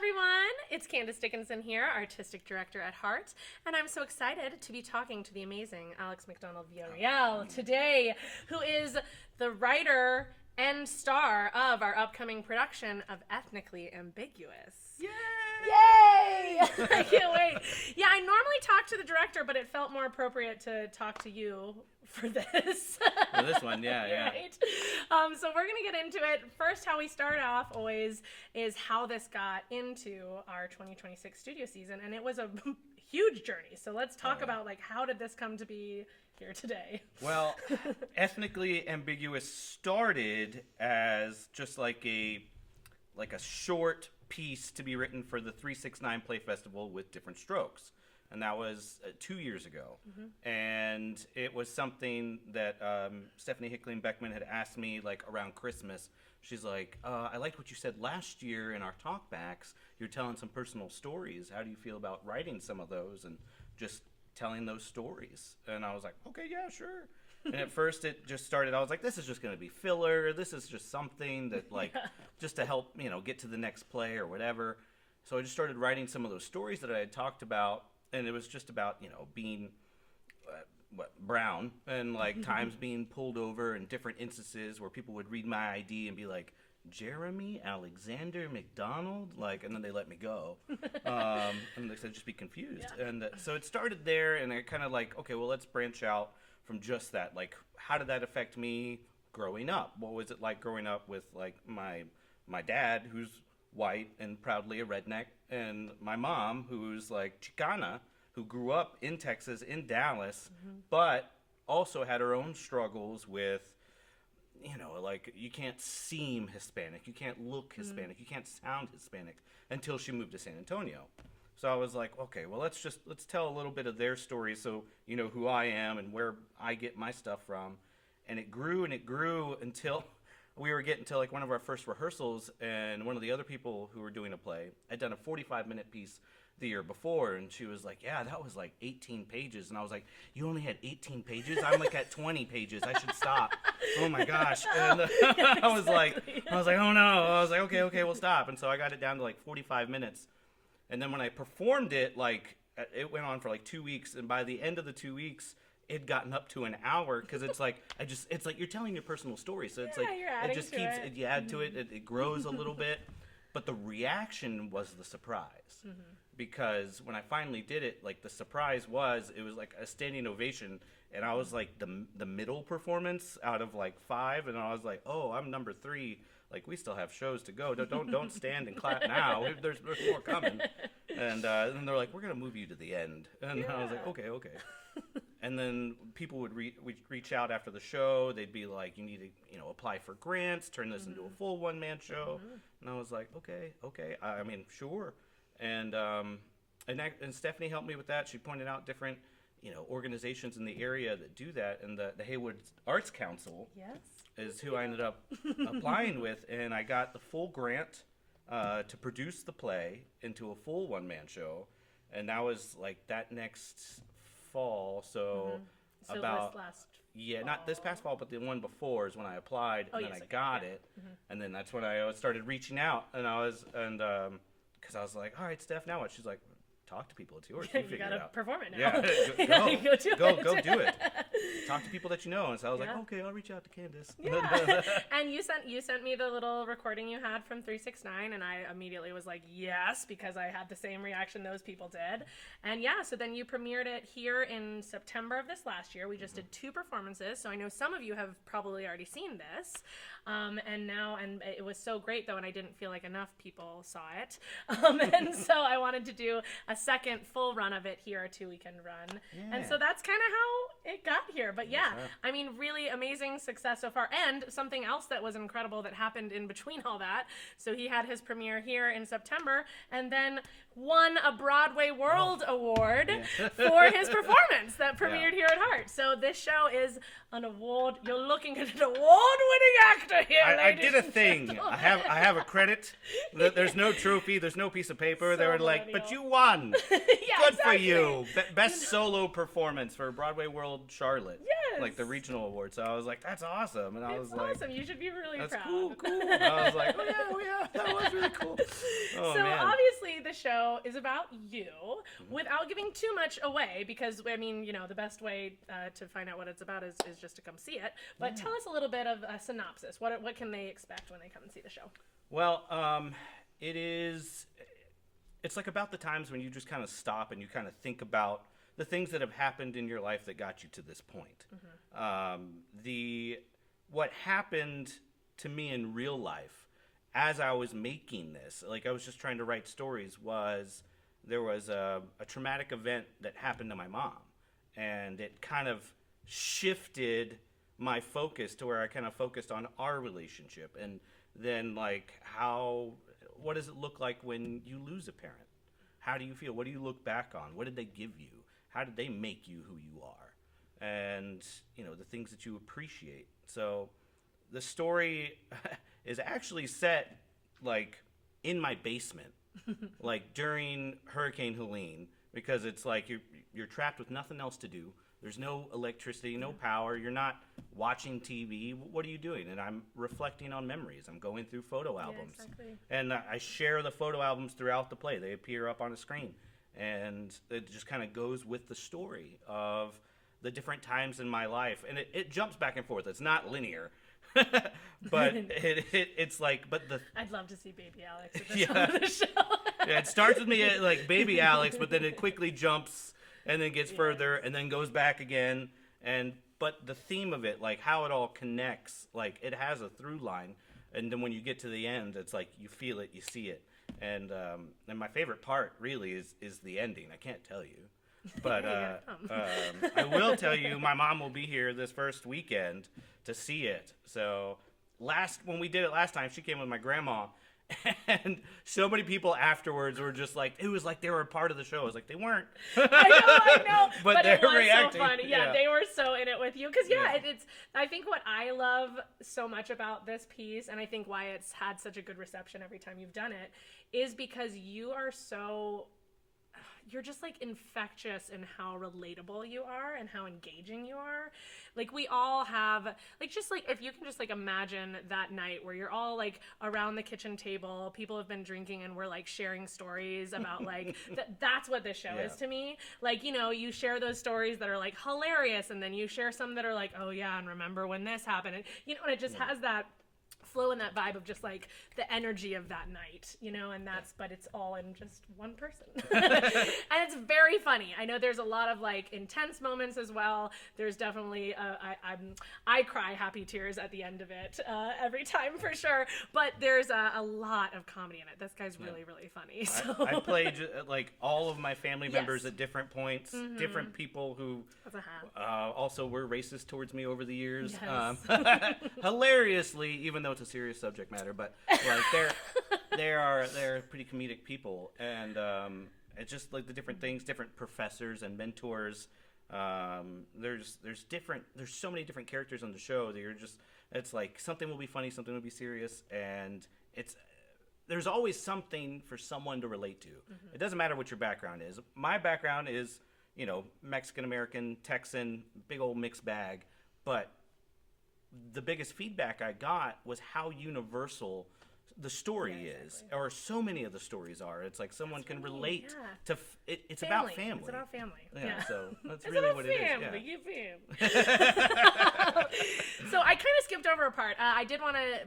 everyone, it's Candice Dickinson here, Artistic Director at HART, and I'm so excited to be talking to the amazing Alex McDonald Villarreal today, who is the writer and star of our upcoming production of Ethnically Ambiguous. Yay! Yay! I can't wait. Yeah, I normally talk to the director, but it felt more appropriate to talk to you for this. For this one, yeah. Right? So we're going to get into it. First, how we start off always is how this got into our 2026 studio season, and it was a huge journey. So let's talk about, how did this come to be here today? Well, Ethnically Ambiguous started as just like a short piece to be written for the 369 Play Festival with Different Strokes. And that was 2 years ago. Mm-hmm. And it was something that Stephanie Hicklin-Beckman had asked me around Christmas. She's like, I liked what you said last year in our talkbacks. You're telling some personal stories. How do you feel about writing some of those and just telling those stories? And I was like, okay, yeah, sure. And at first it just started, I was like, this is just going to be filler. This is just something that just to help, get to the next play or whatever. So I just started writing some of those stories that I had talked about. And it was just about, being brown and times being pulled over and different instances where people would read my ID and be like, Jeremy Alexander McDonald, and then they let me go. And they said, just be confused. Yeah. And so it started there, and I kind of okay, well, let's branch out from just that. How did that affect me growing up? What was it like growing up with my dad, who's white and proudly a redneck, and my mom, who's Chicana, who grew up in Texas, in Dallas, mm-hmm. but also had her own struggles with, you can't seem Hispanic, you can't look Hispanic, mm-hmm. you can't sound Hispanic until she moved to San Antonio. So I was like, okay, well, let's tell a little bit of their story so you know who I am and where I get my stuff from. And it grew until we were getting to one of our first rehearsals, and one of the other people who were doing a play had done a 45-minute piece the year before, and she was like, yeah, that was 18 pages. And I was like, you only had 18 pages? I'm at 20 pages. I should stop. Oh my gosh. And yeah, I was like, oh no. I was like, okay, we'll stop. And so I got it down to 45 minutes. And then when I performed it, it went on for 2 weeks, and by the end of the 2 weeks, it had gotten up to an hour, because it's it's you're telling your personal story, so it's you're adding it just to keeps it. You add to it, it grows a little bit, but the reaction was the surprise, mm-hmm. because when I finally did it, the surprise was it was a standing ovation, and I was the middle performance out of 5, and I was like, oh, I'm number 3. We still have shows to go. Don't stand and clap now. There's more coming. And then they're like, we're gonna move you to the end. And I was like, okay. And then people would reach out after the show. They'd be like, you need to apply for grants, turn this mm-hmm. into a full one-man show. Mm-hmm. And I was like, okay. I mean, sure. And Stephanie helped me with that. She pointed out different organizations in the area that do that, and the Haywood Arts Council. Yes. Is who I ended up applying with, and I got the full grant to produce the play into a full one-man show, and that was that next fall. So, mm-hmm. about last fall. Not this past fall, but the one before is when I applied, and then I got it, mm-hmm. and then that's when I started reaching out, and because I was like, all right, Steph, now what? She's like, talk to people. It's yours. You figure gotta it out. Perform it now. Yeah, go do it. Talk to people that you know. And so I was like, Yeah. okay, I'll reach out to Candice. Yeah. And you sent me the little recording you had from 369, and I immediately was like, yes, because I had the same reaction those people did. And yeah, so then you premiered it here in September of this last year. We just did 2 performances, so I know some of you have probably already seen this. And it was so great though, and I didn't feel like enough people saw it. And so I wanted to do a second full run of it here, a 2-weekend run. Yeah. And so that's kind of how it got here. But yeah, I mean, really amazing success so far. And something else that was incredible that happened in between all that. So he had his premiere here in September, and then won a Broadway World Award for his performance that premiered here at HART. So this show is an award. You're looking at an award-winning actor here, ladies I did a thing. I have a credit. There's no trophy. There's no piece of paper. So they were like, millennial. but you won. Yeah, Good for exactly. you. Best solo performance for Broadway World Charlotte. Yes. Like the regional award. So I was like, that's awesome. And I was It's like, awesome. You should be really that's proud. cool. And I was like, oh yeah, that was really cool. Oh, So man. obviously the show is about you, without giving too much away, because I mean, you know, the best way to find out what it's about is just to come see it. But tell us a little bit of a synopsis. What can they expect when they come and see the show? Well, it's like about the times when you just kind of stop and you kind of think about the things that have happened in your life that got you to this point. What happened to me in real life as I was making this, like I was just trying to write stories, there was a traumatic event that happened to my mom, and it kind of shifted my focus to where I kind of focused on our relationship, and then like what does it look like when you lose a parent? How do you feel? What do you look back on? What did they give you? How did they make you who you are? And, you know, the things that you appreciate. So the story is actually set like in my basement, like during Hurricane Helene, because it's like you're trapped with nothing else to do. There's no electricity, no power. You're not watching TV. What are you doing? And I'm reflecting on memories. I'm going through photo albums. Yeah, exactly. And I share the photo albums throughout the play. They appear up on a screen. And it just kind of goes with the story of the different times in my life. And it jumps back and forth. It's not linear. But it's like, I'd love to see Baby Alex at this part of the show. Yeah, it starts with me at like Baby Alex, but then it quickly jumps and then gets further and then goes back again. But the theme of it, like how it all connects, like it has a through line. And then when you get to the end, it's like you feel it, you see it. And my favorite part really is the ending. I can't tell you. But I will tell you, my mom will be here this first weekend to see it. So when we did it last time, she came with my grandma. And so many people afterwards were just like, it was like they were a part of the show. I was like, they weren't. I know. But they it was were reacting. so funny. Yeah, they were so in it with you. Because, it's, I think what I love so much about this piece, and I think why it's had such a good reception every time you've done it, is because you're just like infectious in how relatable you are and how engaging you are. Like we all have, like, just like, if you can just like imagine that night where you're all like around the kitchen table, people have been drinking and we're like sharing stories about like, that's what this show is to me. Like, you know, you share those stories that are like hilarious, and then you share some that are like, oh yeah, and remember when this happened. And, you know, and it just has that flow and that vibe of just like the energy of that night, you know, and but it's all in just one person. And it's very funny. I know there's a lot of like intense moments as well. There's definitely I cry happy tears at the end of it every time for sure, but there's a lot of comedy in it. This guy's really funny. So I played like all of my family members at different points, different people who also were racist towards me over the years. Yes. Hilariously, even though it's a serious subject matter, but like they're pretty comedic people, and it's just like the different things, different professors and mentors. There's so many different characters on the show that it's like something will be funny, something will be serious, and there's always something for someone to relate to. It doesn't matter what your background is. My background is, you know, Mexican American, Texan, big old mixed bag, but the biggest feedback I got was how universal the story is, or so many of the stories are. It's like someone can relate to it's family. about family. It's about family. Yeah, so that's it's really about what family. it is. You So I kind of skipped over a part. I did want to,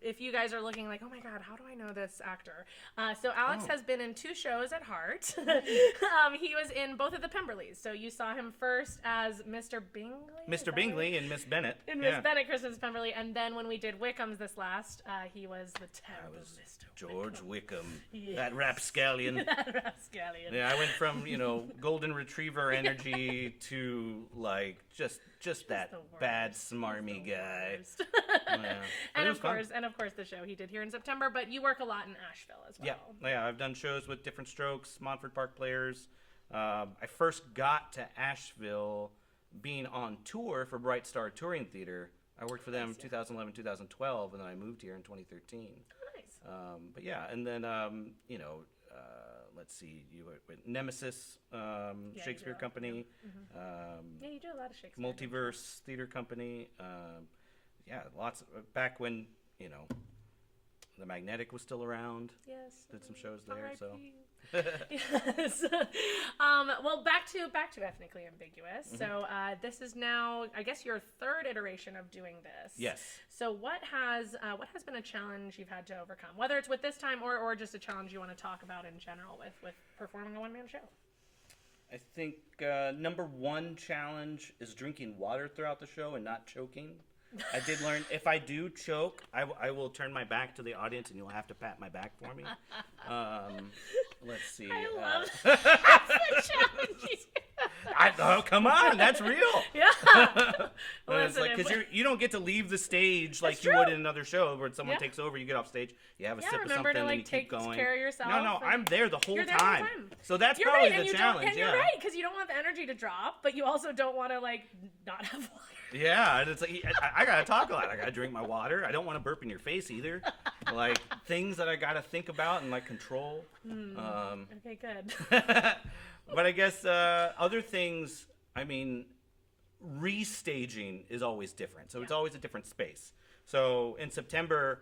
if you guys are looking like, oh my God, how do I know this actor? So Alex has been in 2 shows at HART. He was in both of the Pemberleys. So you saw him first as Mr. Bingley? Mr. Bingley and Miss Bennett. And Miss Bennett, Christmas Pemberley. And then when we did Wickham's this last, he was the terrible Mr. George Wickham. Yes. That rapscallion. That rapscallion. Yeah, I went from, you know, golden retriever energy to like just that bad smarmy guy. Yeah. And of course the show he did here in September, but you work a lot in Asheville as well. Yeah, I've done shows with Different Strokes, Montford Park Players. I first got to Asheville being on tour for Bright Star Touring Theater I worked for them 2011, 2012, and then I moved here in 2013. Nice. But yeah, and then let's see, you were with Nemesis Shakespeare Company. Yeah, you do a lot of Shakespeare. Multiverse Theater Company. Yeah, lots of, back when the Magnetic was still around. Yes. Did some shows there. So. Yes. Well, back to Ethnically Ambiguous. So this is now, I guess, your third iteration of doing this. Yes. So what has been a challenge you've had to overcome, whether it's with this time or just a challenge you want to talk about in general with performing a one-man show? I think number one challenge is drinking water throughout the show and not choking. I did learn if I do choke, I will turn my back to the audience and you'll have to pat my back for me. Let's see. I love that's the challenge. Oh, come on, that's real. Yeah. It's like because you don't get to leave the stage like you would in another show where someone takes over, you get off stage, you have a sip of something, to, and you keep take going. care of yourself. No, I'm there the whole time. So that's you're probably right, the challenge. And you're right, because you don't want the energy to drop, but you also don't want to not have water. Yeah, and it's like I gotta talk a lot. I gotta drink my water. I don't want to burp in your face either. Like things that I gotta think about and control. Okay, good. But I guess other things. I mean, restaging is always different. So it's always a different space. So in September,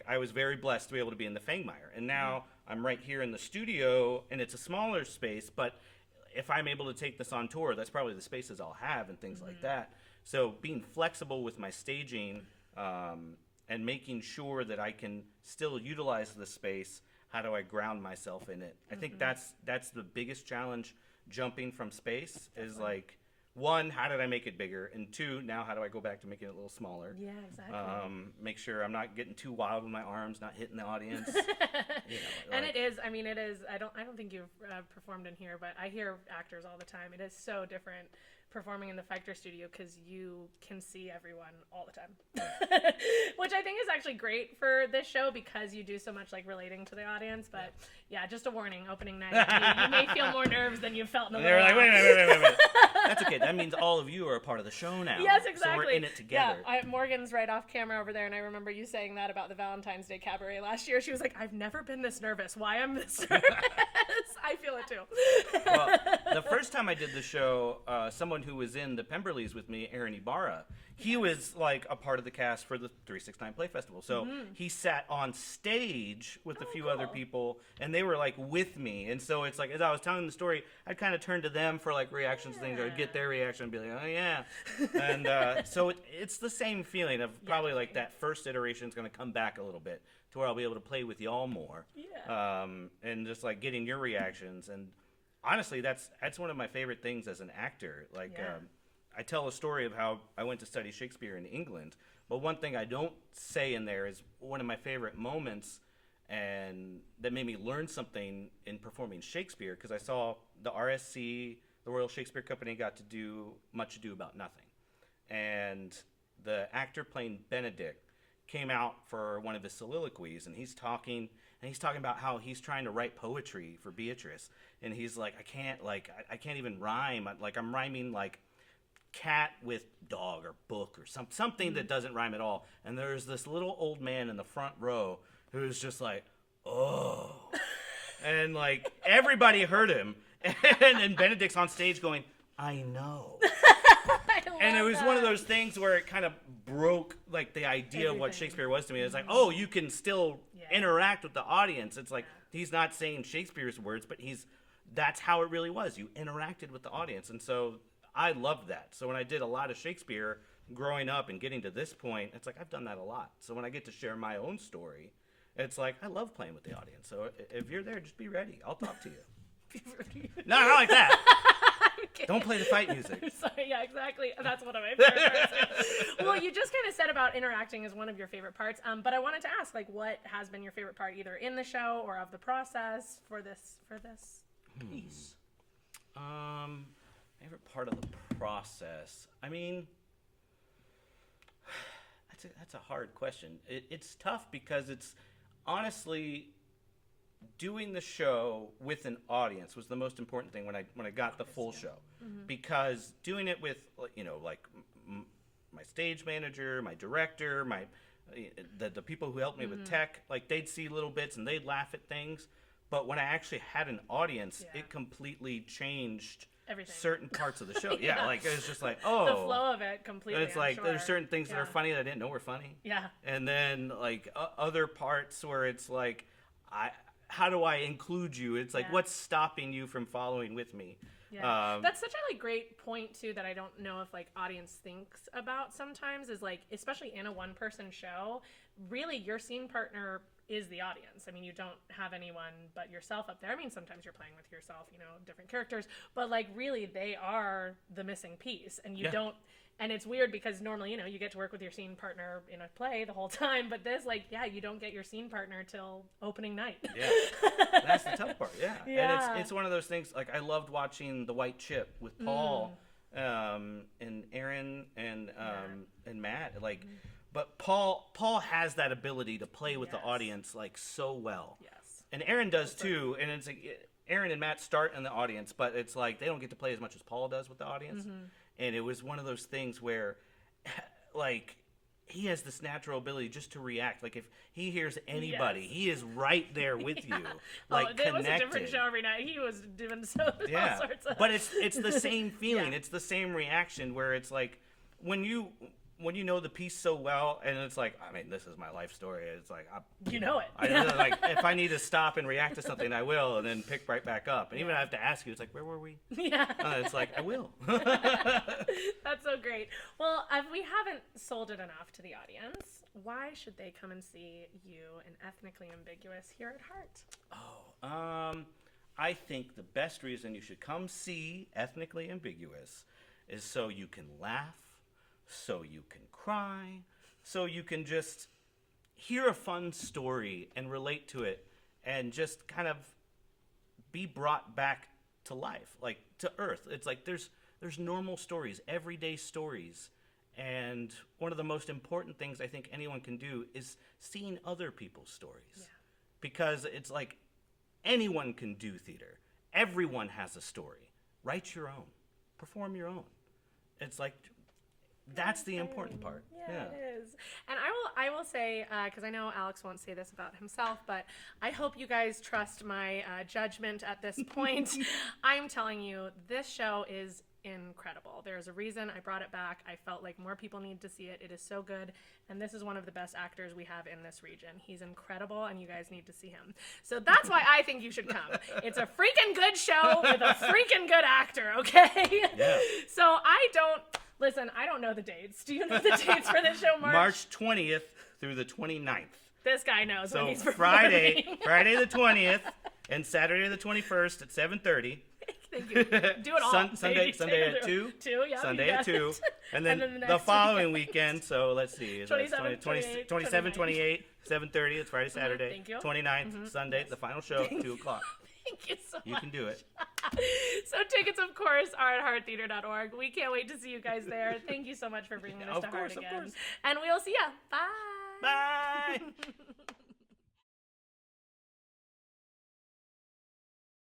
I was very blessed to be able to be in the Fangmeyer, and now I'm right here in the studio, and it's a smaller space, but if I'm able to take this on tour, that's probably the spaces I'll have and things like that. So being flexible with my staging and making sure that I can still utilize the space, how do I ground myself in it? I think that's the biggest challenge jumping from space is one, how did I make it bigger? And two, now how do I go back to making it a little smaller? Yeah, exactly. Make sure I'm not getting too wild with my arms, not hitting the audience. And it is. I don't think you've performed in here, but I hear actors all the time. It is so different performing in the Factor studio because you can see everyone all the time, which I think is actually great for this show because you do so much relating to the audience. But yeah, just a warning: opening night, you may feel more nerves than you felt in a They're little like, while. wait a minute. That's okay. That means all of you are a part of the show now. Yes, exactly. So we're in it together. Yeah, Morgan's right off camera over there, and I remember you saying that about the Valentine's Day Cabaret last year. She was like, I've never been this nervous. Why I'm this nervous? I feel it too. Well, the first time I did the show, someone who was in the Pemberleys with me, Aaron Ibarra, he was a part of the cast for the 369 Play Festival. So he sat on stage with a few other people, and they were with me. And so it's as I was telling the story, I'd kind of turn to them for reactions and things. I'd get their reaction and be like, oh yeah. And so it's the same feeling of probably that first iteration is going to come back a little bit to where I'll be able to play with y'all more. Yeah. And just getting your reactions. And honestly, that's one of my favorite things as an actor. I tell a story of how I went to study Shakespeare in England, but one thing I don't say in there is one of my favorite moments and that made me learn something in performing Shakespeare, because I saw the RSC, the Royal Shakespeare Company, got to do Much Ado About Nothing. And the actor playing Benedict came out for one of his soliloquies, and he's talking about how he's trying to write poetry for Beatrice, and he's like, I can't even rhyme. I'm rhyming cat with dog or book or something that doesn't rhyme at all. And there's this little old man in the front row who's just oh. And everybody heard him. And Benedict's on stage going, I know. And it was one of those things where it kind of broke the idea of what Shakespeare was to me. It's oh, you can still interact with the audience. It's he's not saying Shakespeare's words, but that's how it really was. You interacted with the audience. And so I loved that. So when I did a lot of Shakespeare growing up and getting to this point, it's I've done that a lot. So when I get to share my own story, it's I love playing with the audience. So if you're there, just be ready. I'll talk to you. No, not like that. Don't play the fight music. Sorry, yeah, exactly. That's one of my favorite parts. Well, you just kind of said about interacting as one of your favorite parts, but I wanted to ask, what has been your favorite part, either in the show or of the process for this piece? Favorite part of the process. I mean, that's a hard question. It's tough because it's honestly doing the show with an audience was the most important thing when I got the full show, because doing it with my stage manager, my director, the people who helped me with tech, like they'd see little bits and they'd laugh at things. But when I actually had an audience, it completely changed everything. Certain parts of the show. Yeah, like it was just like, oh, the flow of it completely. It's like there's certain things that are funny that I didn't know were funny. Yeah. And then like other parts where it's like, how do I include you? It's like, what's stopping you from following with me? Yeah. That's such a great point too that I don't know if like audience thinks about sometimes is like, especially in a one-person show, really your scene partner is the audience. I mean, you don't have anyone but yourself up there. I mean, sometimes you're playing with yourself, different characters, but like really they are the missing piece, and you don't. And it's weird because normally, you get to work with your scene partner in a play the whole time, but this, you don't get your scene partner till opening night. Yeah, that's the tough part. Yeah, and it's one of those things. Like I loved watching The White Chip with Paul, and Aaron and Matt. Like, but Paul has that ability to play with the audience like so well. Yes, and Aaron does too. And it's like Aaron and Matt start in the audience, but it's like they don't get to play as much as Paul does with the audience. And it was one of those things where, like, he has this natural ability just to react. Like, if he hears anybody, he is right there with you, like, connected. It was a different show every night. He was doing all sorts of... But it's the same feeling. It's the same reaction where it's like, when you know the piece so well, and it's like, I mean, this is my life story. It's like, like, if I need to stop and react to something, I will, and then pick right back up. And even I have to ask you, it's like, where were we? Yeah. It's like, I will. That's so great. Well, if we haven't sold it enough to the audience, why should they come and see you in Ethnically Ambiguous here at HART? I think the best reason you should come see Ethnically Ambiguous is so you can laugh, so you can cry, so you can just hear a fun story and relate to it and just kind of be brought back to life, like to earth. It's like there's normal stories, everyday stories, and one of the most important things I think anyone can do is seeing other people's stories. Because it's like anyone can do theater. Everyone has a story. Write your own. Perform your own. It's like... That's the important part. Yeah, it is. And I will say, because I know Alex won't say this about himself, but I hope you guys trust my judgment at this point. I'm telling you, this show is incredible. There's a reason I brought it back. I felt like more people need to see it. It is so good. And this is one of the best actors we have in this region. He's incredible, and you guys need to see him. So that's why I think you should come. It's a freaking good show with a freaking good actor, okay? Yeah. So Listen, I don't know the dates. Do you know the dates for this show, March 20th through the 29th. This guy knows when he's performing. Friday the 20th and Saturday the 21st at 7:30. Thank you. Do it all. Sunday at 2. 2, yeah. Sunday at 2. And then the following weekend, so let's see. 27, 28, 7:30. It's Friday, Saturday. Thank you. 29th, Sunday, the final show, 2 o'clock. Thank you so much. You can do it. So tickets, of course, are at hearttheater.org. We can't wait to see you guys there. Thank you so much for bringing us to Heart again. Of course. And we'll see ya. Bye. Bye.